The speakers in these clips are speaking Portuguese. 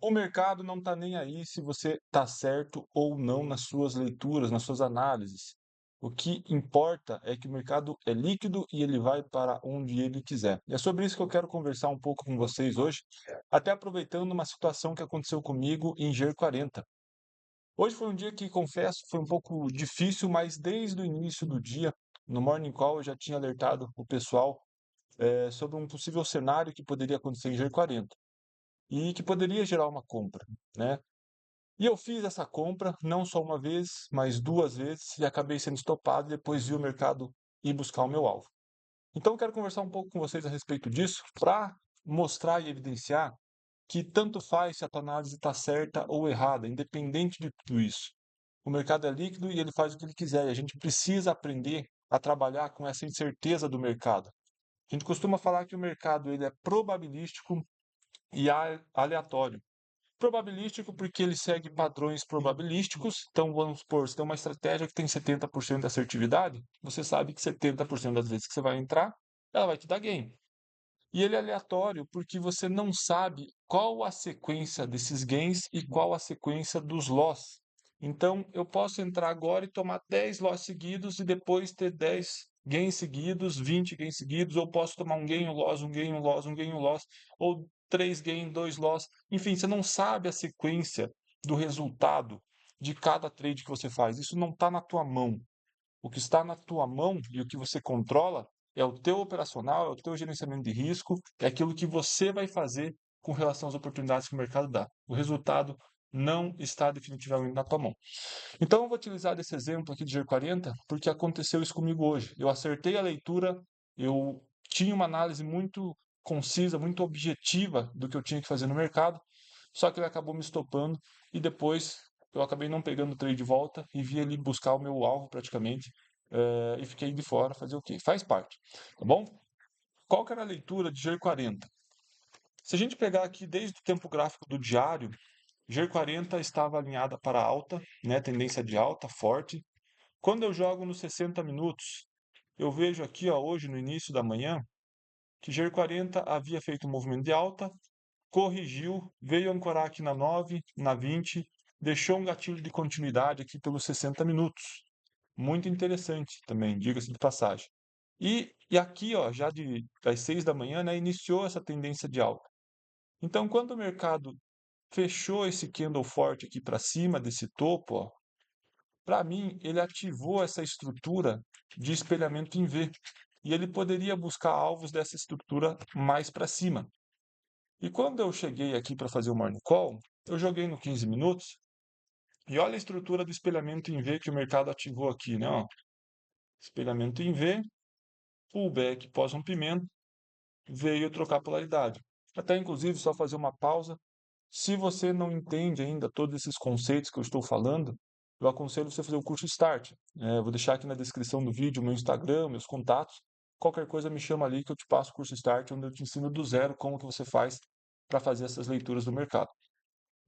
O mercado não está nem aí se você está certo ou não nas suas leituras, nas suas análises. O que importa é que o mercado é líquido e ele vai para onde ele quiser. E é sobre isso que eu quero conversar um pouco com vocês hoje, até aproveitando uma situação que aconteceu comigo em G40. Hoje foi um dia que, confesso, foi um pouco difícil, mas desde o início do dia, no Morning Call, eu já tinha alertado o pessoal sobre um possível cenário que poderia acontecer em G40 e que poderia gerar uma compra, né? E eu fiz essa compra não só uma vez, mas duas vezes e acabei sendo estopado e depois vi o mercado ir buscar o meu alvo. Então eu quero conversar um pouco com vocês a respeito disso para mostrar e evidenciar que tanto faz se a tua análise está certa ou errada, independente de tudo isso. O mercado é líquido e ele faz o que ele quiser e a gente precisa aprender a trabalhar com essa incerteza do mercado. A gente costuma falar que o mercado ele é probabilístico e aleatório. Probabilístico porque ele segue padrões probabilísticos. Então, vamos supor, se tem uma estratégia que tem 70% de assertividade, você sabe que 70% das vezes que você vai entrar, ela vai te dar gain. E ele é aleatório porque você não sabe qual a sequência desses gains e qual a sequência dos loss. Então, eu posso entrar agora e tomar 10 loss seguidos e depois ter 10 gains seguidos, 20 gains seguidos, ou posso tomar um gain, um loss, um gain, um loss, um gain, um loss, ou 3 gain, 2 loss. Enfim, você não sabe a sequência do resultado de cada trade que você faz. Isso não está na tua mão. O que está na tua mão e o que você controla é o teu operacional, é o teu gerenciamento de risco, é aquilo que você vai fazer com relação às oportunidades que o mercado dá. O resultado não está definitivamente na tua mão. Então eu vou utilizar esse exemplo aqui de G40 porque aconteceu isso comigo hoje. Eu acertei a leitura, eu tinha uma análise muito concisa, muito objetiva do que eu tinha que fazer no mercado, só que ele acabou me estopando e depois eu acabei não pegando o trade de volta e vi ele buscar o meu alvo praticamente e fiquei de fora, fazer o quê? Faz parte, tá bom? Qual que era a leitura de G40? Se a gente pegar aqui desde o tempo gráfico do diário, G40 estava alinhada para alta, né, tendência de alta, forte. Quando eu jogo nos 60 minutos, eu vejo aqui, ó, hoje no início da manhã, que G40 havia feito um movimento de alta, corrigiu, veio ancorar aqui na 9, na 20, deixou um gatilho de continuidade aqui pelos 60 minutos. Muito interessante também, diga-se de passagem. E aqui, ó, já das 6 da manhã, né, iniciou essa tendência de alta. Então, quando o mercado fechou esse candle forte aqui para cima desse topo, ó, para mim, ele ativou essa estrutura de espelhamento em V. E ele poderia buscar alvos dessa estrutura mais para cima. E quando eu cheguei aqui para fazer o morning call, eu joguei no 15 minutos e olha a estrutura do espelhamento em V que o mercado ativou aqui, né? Ó. Espelhamento em V, pullback pós-rompimento, veio trocar polaridade. Até inclusive, só fazer uma pausa. Se você não entende ainda todos esses conceitos que eu estou falando, eu aconselho você a fazer o curso Start. Eu vou deixar aqui na descrição do vídeo o meu Instagram, meus contatos. Qualquer coisa me chama ali que eu te passo o curso Start, onde eu te ensino do zero como que você faz para fazer essas leituras do mercado.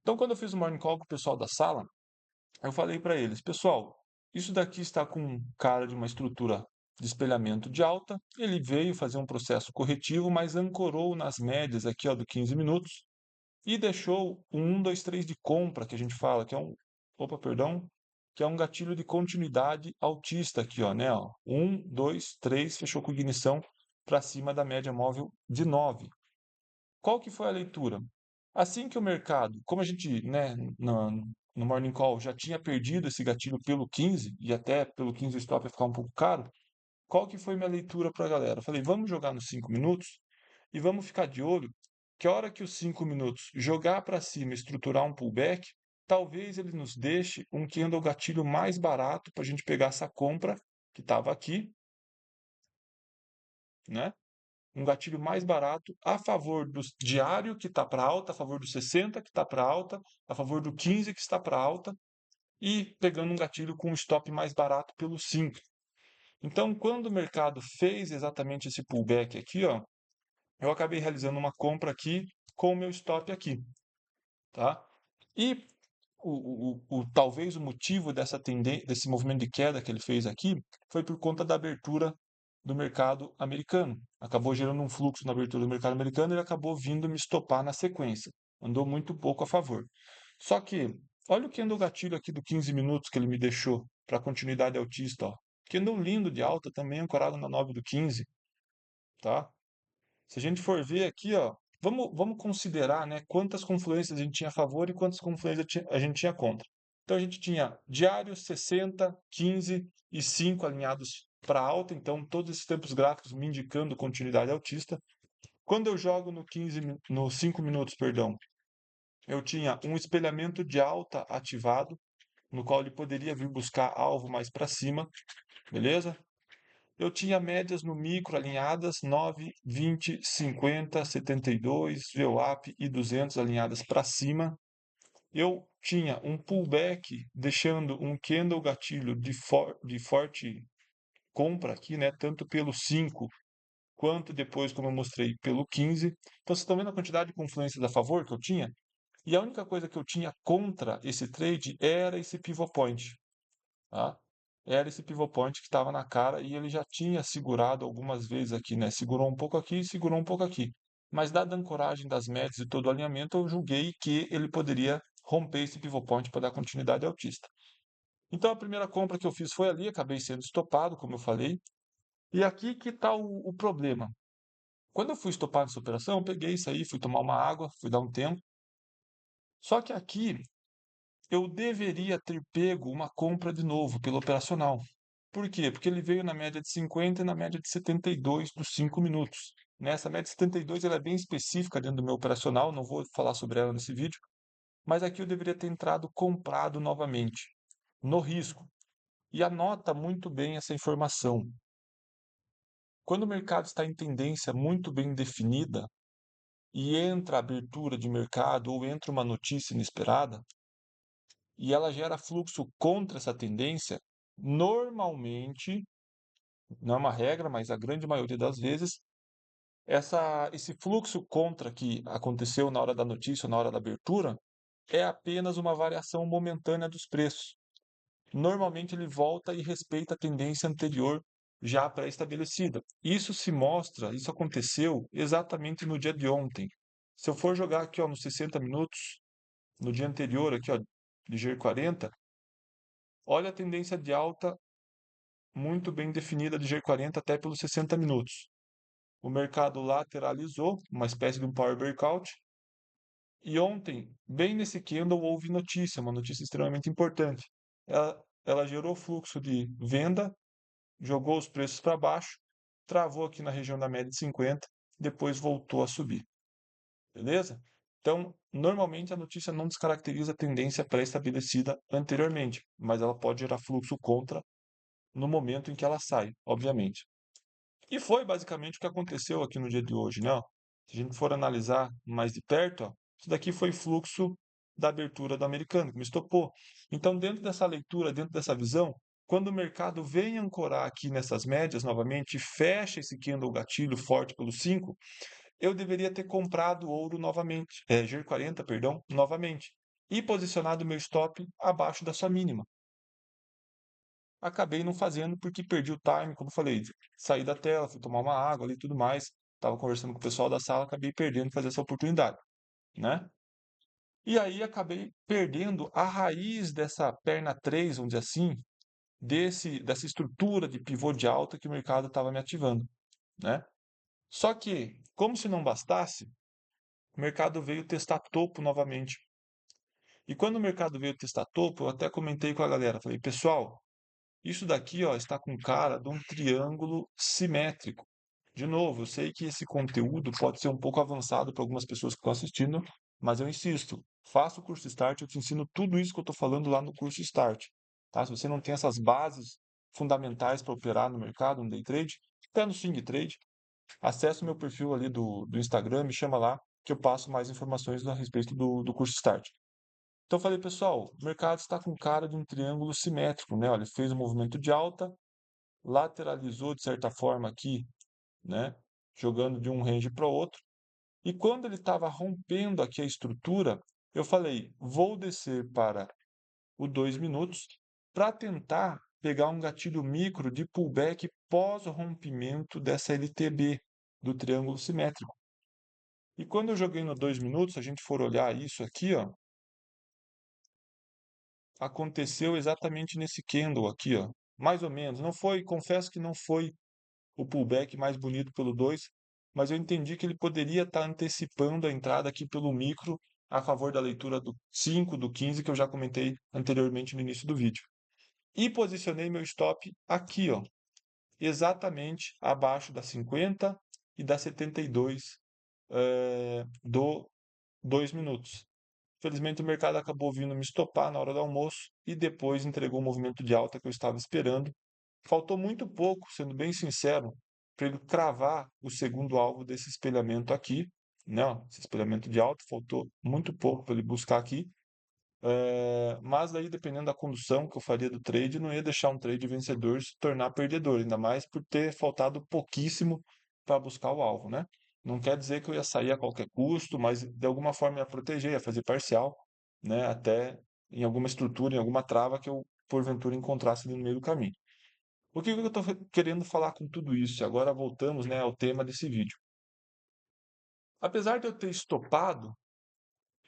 Então, quando eu fiz o morning call com o pessoal da sala, eu falei para eles, pessoal, isso daqui está com cara de uma estrutura de espelhamento de alta. Ele veio fazer um processo corretivo, mas ancorou nas médias aqui, ó, do 15 minutos e deixou um 1, 2, 3 de compra, que a gente fala, que é um, opa, perdão, que é um gatilho de continuidade altista aqui, ó, né, ó. 1, 2, 3, fechou com ignição para cima da média móvel de 9. Qual que foi a leitura? Assim que o mercado, como a gente, né, no Morning Call já tinha perdido esse gatilho pelo 15 e até pelo 15 o stop ia ficar um pouco caro, qual que foi minha leitura para a galera? Eu falei, vamos jogar nos 5 minutos e vamos ficar de olho que a hora que os 5 minutos jogar para cima e estruturar um pullback, talvez ele nos deixe um candle gatilho mais barato para a gente pegar essa compra que estava aqui, né? Um gatilho mais barato a favor do diário que está para alta, a favor do 60 que está para alta, a favor do 15 que está para alta e pegando um gatilho com um stop mais barato pelo 5. Então, quando o mercado fez exatamente esse pullback aqui, ó, eu acabei realizando uma compra aqui com o meu stop aqui, tá? E talvez o motivo desse movimento de queda que ele fez aqui foi por conta da abertura do mercado americano. Acabou gerando um fluxo na abertura do mercado americano e ele acabou vindo me estopar na sequência. andou muito pouco a favor. Só que, olha o candle gatilho aqui do 15 minutos que ele me deixou para continuidade altista, ó. Candle lindo de alta também ancorado na 9 do 15, tá? Se a gente for ver aqui, ó, vamos considerar, né, quantas confluências a gente tinha a favor e quantas confluências a gente tinha contra. Então a gente tinha diários 60, 15 e 5 alinhados para alta, então todos esses tempos gráficos me indicando continuidade altista. Quando eu jogo no 5 minutos, perdão, eu tinha um espelhamento de alta ativado, no qual ele poderia vir buscar alvo mais para cima, beleza? Eu tinha médias no micro alinhadas 9, 20, 50, 72, VWAP e 200 alinhadas para cima. Eu tinha um pullback deixando um candle gatilho de forte compra aqui, né, tanto pelo 5 quanto depois, como eu mostrei, pelo 15. Então, vocês estão vendo a quantidade de confluências a favor que eu tinha? E a única coisa que eu tinha contra esse trade era esse pivot point, tá? Era esse pivot point que estava na cara e ele já tinha segurado algumas vezes aqui, né? Segurou um pouco aqui, segurou um pouco aqui. Mas dada a ancoragem das médias e todo o alinhamento, eu julguei que ele poderia romper esse pivot point para dar continuidade altista. Então a primeira compra que eu fiz foi ali, acabei sendo estopado, como eu falei. E aqui que está o problema. Quando eu fui estopar nessa operação, eu peguei isso aí, fui tomar uma água, fui dar um tempo. Só que aqui eu deveria ter pego uma compra de novo pelo operacional. Por quê? Porque ele veio na média de 50 e na média de 72 dos 5 minutos. Nessa média de 72 ela é bem específica dentro do meu operacional, não vou falar sobre ela nesse vídeo, mas aqui eu deveria ter entrado comprado novamente, no risco. E anota muito bem essa informação. Quando o mercado está em tendência muito bem definida e entra a abertura de mercado ou entra uma notícia inesperada, e ela gera fluxo contra essa tendência, normalmente, não é uma regra, mas a grande maioria das vezes, esse fluxo contra que aconteceu na hora da notícia, na hora da abertura, é apenas uma variação momentânea dos preços. Normalmente ele volta e respeita a tendência anterior já pré-estabelecida. Isso se mostra, isso aconteceu exatamente no dia de ontem. Se eu for jogar aqui ó, nos 60 minutos, no dia anterior, aqui ó, de G40, olha a tendência de alta muito bem definida de G40 até pelos 60 minutos. O mercado lateralizou, uma espécie de um power breakout, e ontem, bem nesse candle, houve notícia, uma notícia extremamente importante. Ela gerou fluxo de venda, jogou os preços para baixo, travou aqui na região da média de 50, depois voltou a subir. Beleza? Então, normalmente a notícia não descaracteriza a tendência pré-estabelecida anteriormente, mas ela pode gerar fluxo contra no momento em que ela sai, obviamente. E foi basicamente o que aconteceu aqui no dia de hoje, né? Ó. Se a gente for analisar mais de perto, ó, isso daqui foi fluxo da abertura do americano, que me estopou. Então, dentro dessa leitura, dentro dessa visão, quando o mercado vem ancorar aqui nessas médias novamente, fecha esse candle gatilho forte pelo 5, eu deveria ter comprado ouro novamente, G40, perdão, novamente, e posicionado meu stop abaixo da sua mínima. Acabei não fazendo porque perdi o time, como eu falei, saí da tela, fui tomar uma água ali e tudo mais. Estava conversando com o pessoal da sala, acabei perdendo de fazer essa oportunidade, né? E aí acabei perdendo a raiz dessa perna 3, vamos dizer assim, dessa estrutura de pivô de alta que o mercado estava me ativando, né? Só que, como se não bastasse, o mercado veio testar topo novamente. E quando o mercado veio testar topo, eu até comentei com a galera, falei, pessoal, isso daqui, ó, está com cara de um triângulo simétrico. De novo, eu sei que esse conteúdo pode ser um pouco avançado para algumas pessoas que estão assistindo, mas eu insisto, faça o curso Start, eu te ensino tudo isso que eu estou falando lá no curso Start. Tá? Se você não tem essas bases fundamentais para operar no mercado, no day trade, até no swing trade, acesse o meu perfil ali do Instagram, me chama lá, que eu passo mais informações a respeito do curso Start. Então eu falei, pessoal, o mercado está com cara de um triângulo simétrico, né? Olha, ele fez um movimento de alta, lateralizou de certa forma aqui, né? Jogando de um range para o outro. E quando ele estava rompendo aqui a estrutura, eu falei, vou descer para o 2 minutos para tentar pegar um gatilho micro de pullback pós o rompimento dessa LTB do triângulo simétrico. E quando eu joguei no 2 minutos, se a gente for olhar isso aqui, ó, aconteceu exatamente nesse candle aqui, ó. Mais ou menos. Não foi, confesso que não foi o pullback mais bonito pelo 2, mas eu entendi que ele poderia estar antecipando a entrada aqui pelo micro a favor da leitura do 5, do 15, que eu já comentei anteriormente no início do vídeo. E posicionei meu stop aqui, ó, exatamente abaixo da 50 e da 72 do 2 minutos. Felizmente o mercado acabou vindo me estopar na hora do almoço e depois entregou o movimento de alta que eu estava esperando. Faltou muito pouco, sendo bem sincero, para ele cravar o segundo alvo desse espelhamento aqui. Não, esse espelhamento de alta, faltou muito pouco para ele buscar aqui. Mas aí, dependendo da condução que eu faria do trade, não ia deixar um trade vencedor se tornar perdedor, ainda mais por ter faltado pouquíssimo para buscar o alvo, né? Não quer dizer que eu ia sair a qualquer custo, mas de alguma forma ia proteger, ia fazer parcial, né? Até em alguma estrutura, em alguma trava que eu porventura encontrasse ali no meio do caminho. O que que eu estou querendo falar com tudo isso? Agora voltamos, né, ao tema desse vídeo. Apesar de eu ter estopado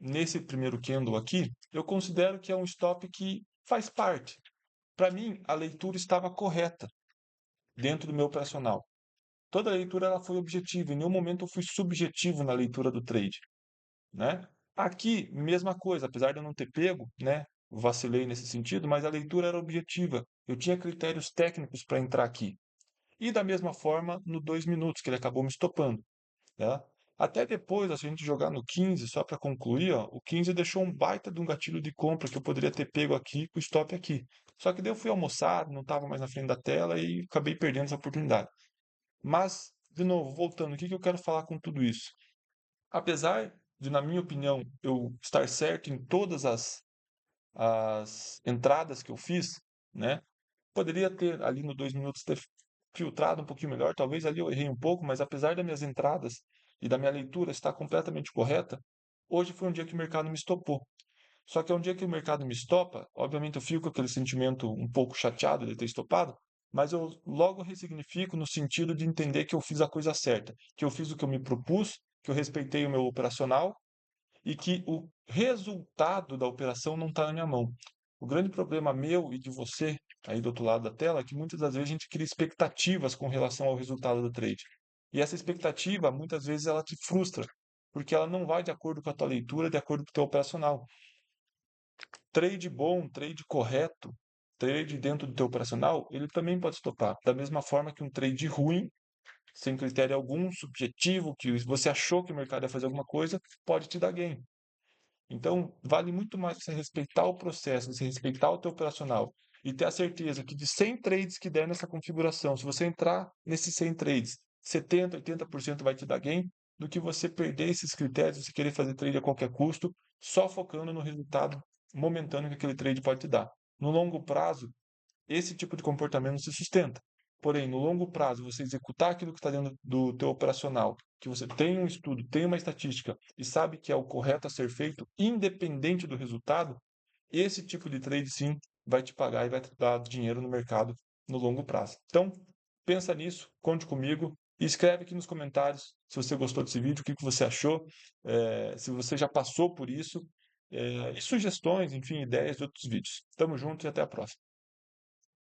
nesse primeiro candle aqui, eu considero que é um stop que faz parte. Para mim, a leitura estava correta dentro do meu operacional. Toda a leitura ela foi objetiva, em nenhum momento eu fui subjetivo na leitura do trade, né? Aqui, mesma coisa, apesar de eu não ter pego, né? Vacilei nesse sentido, mas a leitura era objetiva. Eu tinha critérios técnicos para entrar aqui. E da mesma forma, no 2 minutos, que ele acabou me estopando. Tá? Até depois, se a gente jogar no 15, só para concluir, ó, o 15 deixou um baita de um gatilho de compra que eu poderia ter pego aqui com o stop aqui. Só que daí eu fui almoçar, não estava mais na frente da tela e acabei perdendo essa oportunidade. Mas, de novo, voltando, o que que eu quero falar com tudo isso? Apesar de, na minha opinião, eu estar certo em todas as entradas que eu fiz, né? Poderia ter ali no 2 minutos ter filtrado um pouquinho melhor, talvez ali eu errei um pouco, mas apesar das minhas entradas e da minha leitura estar completamente correta, hoje foi um dia que o mercado me estopou. Só que é um dia que o mercado me estopa, obviamente eu fico com aquele sentimento um pouco chateado de ter estopado, mas eu logo ressignifico no sentido de entender que eu fiz a coisa certa, que eu fiz o que eu me propus, que eu respeitei o meu operacional e que o resultado da operação não está na minha mão. O grande problema meu e de você, aí do outro lado da tela, é que muitas das vezes a gente cria expectativas com relação ao resultado do trade. E essa expectativa, muitas vezes, ela te frustra, porque ela não vai de acordo com a tua leitura, de acordo com o teu operacional. Trade bom, trade correto, trade dentro do teu operacional, ele também pode estopar. Da mesma forma que um trade ruim, sem critério algum, subjetivo, que você achou que o mercado ia fazer alguma coisa, pode te dar gain. Então, vale muito mais você respeitar o processo, você respeitar o teu operacional e ter a certeza que de 100 trades que der nessa configuração, se você entrar nesses 100 trades, 70, 80% vai te dar gain, do que você perder esses critérios, você querer fazer trade a qualquer custo, só focando no resultado momentâneo que aquele trade pode te dar. No longo prazo, esse tipo de comportamento se sustenta. Porém, no longo prazo, você executar aquilo que está dentro do teu operacional, que você tem um estudo, tem uma estatística e sabe que é o correto a ser feito, independente do resultado, esse tipo de trade sim vai te pagar e vai te dar dinheiro no mercado no longo prazo. Então, pensa nisso, conte comigo e escreve aqui nos comentários se você gostou desse vídeo, o que que você achou, se você já passou por isso, e sugestões, enfim, ideias de outros vídeos. Tamo junto e até a próxima.